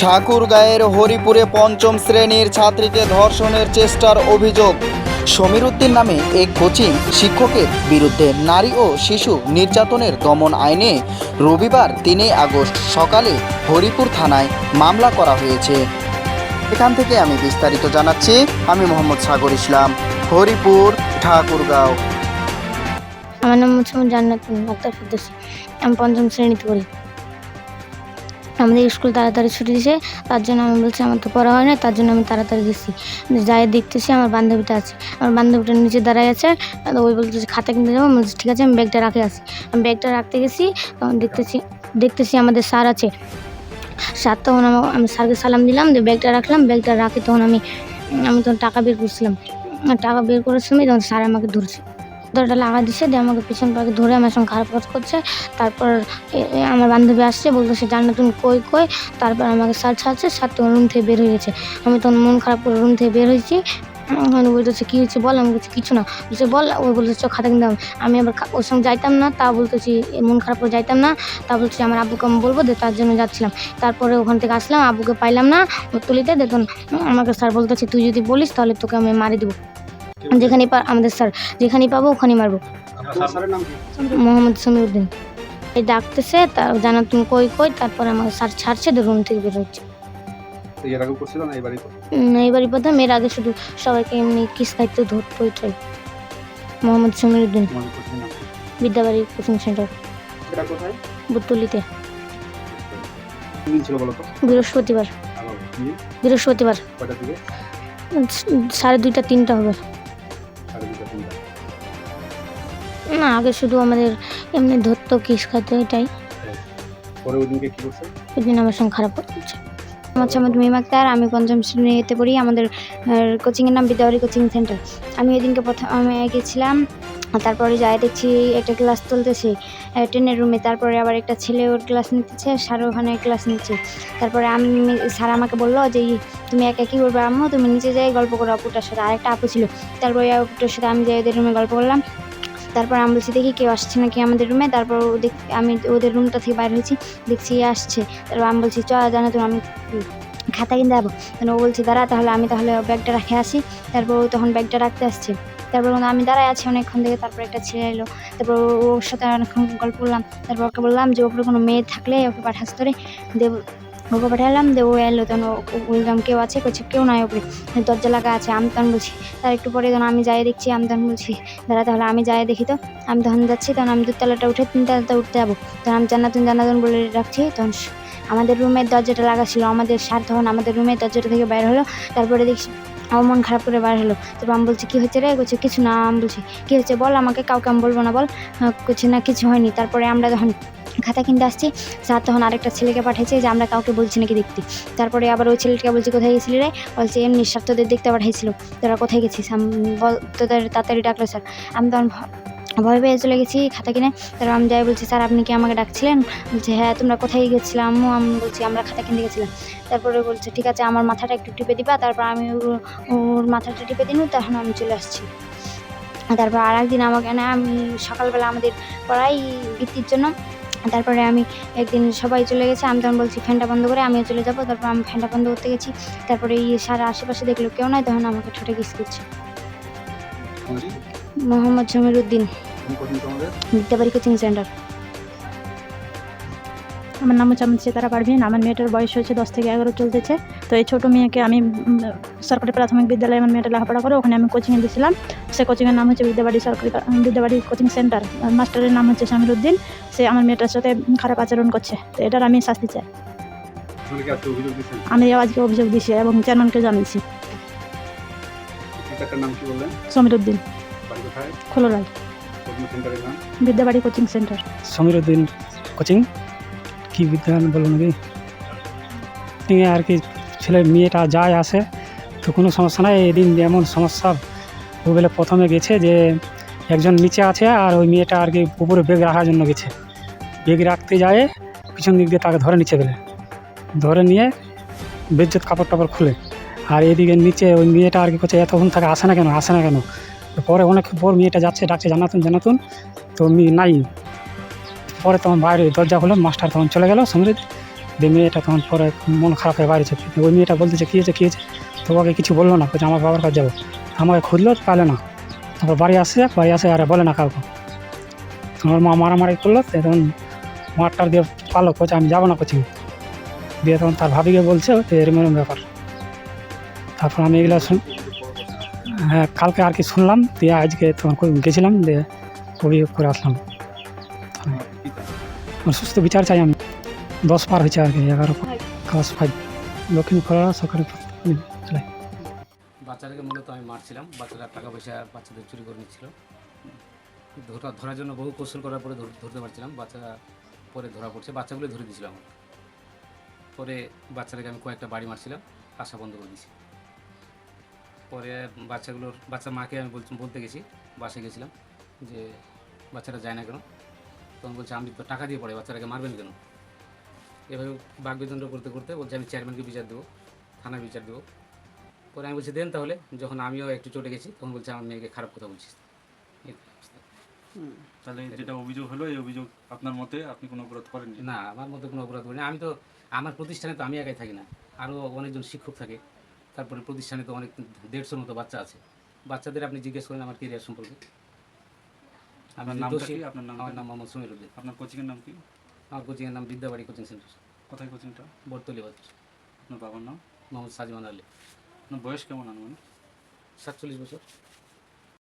ঠাকুরগাঁয়ের হরিপুরে পঞ্চম শ্রেণীর ছাত্রীকে ধর্ষণের চেষ্টার অভিযোগ। সমীর উদ্দিন নামে এক কোচিং শিক্ষকের বিরুদ্ধে নারী ও শিশু নির্যাতনের দমন আইনে রবিবার 3 আগস্ট সকালে হরিপুর থানায় মামলা করা হয়েছে। এখান থেকে আমি বিস্তারিত জানাচ্ছি। আমি মোহাম্মদ সাগর ইসলাম, হরিপুর, ঠাকুরগাঁও। আমার নাম হচ্ছে জান্নাতুন আক্তার ফেরদৌসী। আমি পঞ্চম শ্রেণীতে পড়ি। আমাদের স্কুল তাড়াতাড়ি ছুটি দিয়েছে, তার জন্য আমি বলছি আমার তো পড়া হয় না, তার জন্য আমি তাড়াতাড়ি গেছি। যাই দেখতেছি আমার বান্ধবীটা আছে, আমার বান্ধবীটা নিচে দাঁড়ায় আছে। ওই বলতেছে খাতা কিনতে যাবো। বলছি ঠিক আছে, আমি ব্যাগটা রাখে আসি। আমি ব্যাগটা রাখতে গেছি, তখন দেখতেছি আমাদের স্যার আছে। স্যার তখন আমি স্যারকে সালাম দিলাম, দিয়ে ব্যাগটা রাখলাম। ব্যাগটা রাখি তখন আমি তখন টাকা বের করছিলাম। টাকা বের করার সময় তখন স্যার আমাকে ধরছে, দরটা লাগা দিচ্ছে, দিয়ে আমাকে পিছন পাকে ধরে আমার সঙ্গে খারাপ কাজ করছে। তারপর আমার বান্ধবী আসছে, বলতেছে জান্নাতুন কই কই। তারপর আমাকে স্যার ছাড়ছে, স্যার তখন রুম থেকে বের হয়ে গেছে। আমি তখন মন খারাপ করে রুম থেকে বের হয়েছি। ওখানে বলতেছে কী হয়েছে বল। আমি বলছি কিছু না। বলছে বল। ওই বলতেছে চ খাতা কিনতে হবে। আমি আবার ওর সঙ্গে যাইতাম না, তা বলতেছি মন খারাপ করে যাইতাম না, তা বলছি আমার আব্বুকে আমি বলবো, দিয়ে তার জন্য যাচ্ছিলাম। তারপরে ওখান থেকে আসলাম, আব্বুকে পাইলাম না ওর তুলিতে। দেখুন আমাকে স্যার বলতেছে তুই যদি বলিস তাহলে তোকে আমি মারি দেবো, যেখানে আমাদের স্যার যেখানেই পাবো ওখানেই মারবো। মোহাম্মদ সমীর উদ্দিন। এই ডাকতেছে, তা জান্নাতুন কই কই। তারপরে আমাকে স্যার ছাড়ছে, রুম থেকে বের হচ্ছে। এইবারই প্রথম। এর আগে শুধু সবাইকে এমনি কিস খাইতে ধরতো এটাই। মোহাম্মদ সমীর উদ্দিন, বিদ্যাবাড়ি কোচিং সেন্টার, বুতুলিতে। বৃহস্পতিবার 2:30 3টা হবে না। আগে শুধু আমাদের এমনি ধরতো কিস খাইতো এটাই। ওই দিন আমার সঙ্গে খারাপ করছে। আমার মেয়ে আক্তার, আমি পঞ্চম শ্রেণীতে পড়ি। আমাদের কোচিংয়ের নাম বিদ্যাবাড়ি কোচিং সেন্টার। আমি ওইদিনকে আমি গেছিলাম, তারপরে যাই দেখছি একটা ক্লাস চলতেছে 10-এর রুমে। তারপরে আবার একটা ছেলে ওর ক্লাস নিতেছে, স্যার ওখানে ক্লাস নিচ্ছে। তারপরে স্যার আমাকে বললো যে তুমি একা কী করবে আম্মু, তুমি নিচে যাই গল্প করো আপুটার সাথে। আরেকটা আপু ছিল, তারপরে আপুটার সাথে আমি যাই ওদের রুমে গল্প করলাম। তারপর আমি বলছি দেখি কেউ আসছে নাকি আমাদের রুমে। তারপর আমি ওদের রুমটা থেকে বাইরে হয়েছি, দেখছি আসছে। তারপর আমি বলছি চ জান্নাতুন আমি খাতা কিনতে যাবো। ও বলছি দাঁড়া তাহলে আমি ব্যাগটা রাখে আসি। তারপর ও তখন ব্যাগটা রাখতে আসছে। তারপর আমি দাঁড়ায় আছি অনেকক্ষণ থেকে। তারপর একটা ছেলে এলো, তারপর ওর সাথে অনেকক্ষণ গল্প করলাম। তারপর ওকে বললাম যে ওপরে কোনো মেয়ে থাকলে ওকে পাঠাস ধরে দেব। ওকে পাঠালাম, দিয়ে ও এলো। তখন বললাম কেউ আছে, করছে কেউ নাই ওপরে, দরজা লাগা আছে। আমি তখন বলছি, তার একটু পরে যখন আমি যাই দেখছি, আমি তখন বলছি দাঁড়া তাহলে আমি যাই দেখি। তো আমি তখন যাচ্ছি, তখন আমি 2তলাটা উঠে 3তলাতে উঠতে যাবো। তখন আমি জান্নাতুন বলে রাখছি। তখন আমাদের রুমের দরজাটা লাগা ছিল। আমাদের স্যার তখন আমাদের রুমের দরজাটা থেকে বাইর হলো। তারপরে দেখছি আমার মন খারাপ করে বাইর হলো। তারপর আমি বলছি কী হচ্ছে রে। করছে কিছু না। আমি বলছি কী হচ্ছে বল আমাকে, কাউকে আমি বলবো না বল। করছে না কিছু হয়নি। তারপরে আমরা যখন খাতা কিনতে আসছি, স্যার তখন আরেকটা ছেলেকে পাঠিয়েছে যে আমরা কাউকে বলছি নাকি দেখতে। তারপরে আবার ওই ছেলেটাকে বলছি কোথায় গেছিলি রে। বলছে এমনি স্যার তোদের দেখতে পাঠাইছিল, তোরা কোথায় গেছিস। বল তোদের তাড়াতাড়ি ডাকলো স্যার। আমি তখন ভয় পেয়ে চলে গেছি খাতা কিনে। তারপর আমি যাই বলছি স্যার আপনি কি আমাকে ডাকছিলেন। বলছে হ্যাঁ তোমরা কোথায় গেছিলাম আম্মু। আমি বলছি আমরা খাতা কিনতে গেছিলাম। তারপরে বলছে ঠিক আছে আমার মাথাটা একটু টিপে দিবা। তারপর আমি ওর মাথাটা টিপে দিন, তখন আমি চলে আসছি। তারপর আর একদিন আমাকে আমি সকালবেলা আমাদের পড়াই বৃত্তির জন্য। তারপরে আমি একদিন সবাই চলে গেছে, আমি তখন বলছি ফ্যানটা বন্ধ করে আমিও চলে যাবো। তারপর আমি ফ্যানটা বন্ধ করতে গেছি। তারপরে সারা আশেপাশে দেখলো কেউ নাই, তখন আমাকে ঠোঁটে কিস করছে। Mohammad Samir Uddin, Bidyabari coaching centre. আমার নাম হচ্ছে সিতারা পারভিন। আমার মেয়েটার বয়স হচ্ছে 10 থেকে 11 চলতেছে। তো এই ছোটো মেয়েকে আমি সরকারি প্রাথমিক বিদ্যালয়ে আমার মেয়েটা লেখাপড়া করে, ওখানে আমি কোচিংয়ে দিয়েছিলাম। সে কোচিংয়ের নাম হচ্ছে বিদ্যাবাড়ি কোচিং সেন্টার। মাস্টারের নাম হচ্ছে সমীর উদ্দিন। সে আমার মেয়েটার সাথে খারাপ আচরণ করছে, তো এটার আমি শাস্তি চাই। আমি আজকে অভিযোগ দিয়েছি এবং চেয়ারম্যানকে জানিয়েছি। Samir Uddin, Kholrai, Bidyabari coaching centre. Samir Uddin coaching কি বিদ্যালয় বলো নাকি আর কি। ছেলে মেয়েটা যায় আসে তো কোনো সমস্যা নাই। এদিন যেমন সমস্যা ও বলে প্রথমে গেছে যে একজন নিচে আছে আর ওই মেয়েটা আর কি উপরে ব্যাগ রাখার জন্য গেছে। ব্যাগ রাখতে যায় পিছন দিক দিয়ে তাকে ধরে নিচে গেলে, ধরে নিয়ে বেজ্জত কাপড় টাপড় খুলে। আর এদিকে নিচে ওই মেয়েটা আর কি করছে এতক্ষণ থাকে আসে না কেন। পরে অনেক পর মেয়েটা যাচ্ছে, ডাকছে জান্নাতুন, তো নাই। পরে তখন বাইরে দরজা খুলে মাস্টার তখন চলে গেল। সমৃদ্ধ দিয়ে মেয়েটা তখন পরে মন খারাপ হয়ে বাড়ি চলে ওই মেয়েটা বলতেছে কী হয়েছে তো ওকে কিছু বললো না, বলছে আমার বাবার কাছে যাবো। আমাকে খুঁজলো পালে না, তারপর বাড়ি আসে আর বলে না কাউকে। আমার মা মারামারি করলো, তখন মারটার দিয়ে পালো, কোচ আমি যাবো না কোচিং। দিয়ে তখন তার ভাবিকে বলছে এরম এরম ব্যাপার। তারপর আমি এগুলো হ্যাঁ কালকে আর কি শুনলাম, দিয়ে আজকে তখন গেছিলাম, দিয়ে অভিযোগ করে আসলাম। সুস্থ বিচার চাই আমি। 10 পার হয়েছে আর কি, 11 ক্লাস 5 লক্ষ্মীপুরা সরকারি বিদ্যালয়। বাচ্চাটাকে মূলত আমি মারছিলাম, বাচ্চারা টাকা পয়সা বাচ্চাদের চুরি করে নিচ্ছিল। ধরার জন্য বহু কৌশল করার পরে ধরতে পারছিলাম, বাচ্চারা পরে ধরা পড়ছে, বাচ্চাগুলো ধরে দিয়েছিলাম। পরে বাচ্চাটাকে আমি কয়েকটা বাড়ি মারছিলাম, আশা বন্ধ করে দিয়েছি। পরে বাচ্চার মাকে আমি বলতে গেছি, বাসায় গেছিলাম যে বাচ্চাটা যায় না কেন, তখন বলছে আমি তো টাকা দিয়ে পড়ে বাচ্চাটাকে মারবেন কেন। এভাবে বাকবিতণ্ড করতে করতে বলছে আমি চেয়ারম্যানকে বিচার দেবো, থানায় বিচার দেবো। পরে আমি বলছি দেন তাহলে, যখন আমিও একটু চটে গেছি তখন বলছে আমার মেয়েকে খারাপ কথা বলছিস। তাহলে যেটা অভিযোগ হলো, এই অভিযোগ আপনার মতে আপনি কোনো অপরাধ করেননি? না, আমার মধ্যে কোনো অপরাধ করিনি। আমি তো আমার প্রতিষ্ঠানে তো আমি একাই থাকি না, আরও অনেকজন শিক্ষক থাকে। তারপরে প্রতিষ্ঠানে তো অনেক 150-র মতো বাচ্চা আছে। বাচ্চাদের আপনি জিজ্ঞেস করেন আমার কেরিয়ার সম্পর্কে। আপনার যদি নামটা দোষী, কি? আপনার নাম? আমার নাম মোহাম্মদ সমীরউদ্দিন। আপনার কোচিংয়ের নাম কি? আমার কোচিংয়ের নাম বিদ্যাবাড়ি কোচিং সেন্টার, কোথায় কোচিংটা? বর্তলি বাজার। আপনার বাবার নাম? মোহাম্মদ সাজিমান আলী। আপনার বয়স কেমন আনুমানিক? 47 বছর।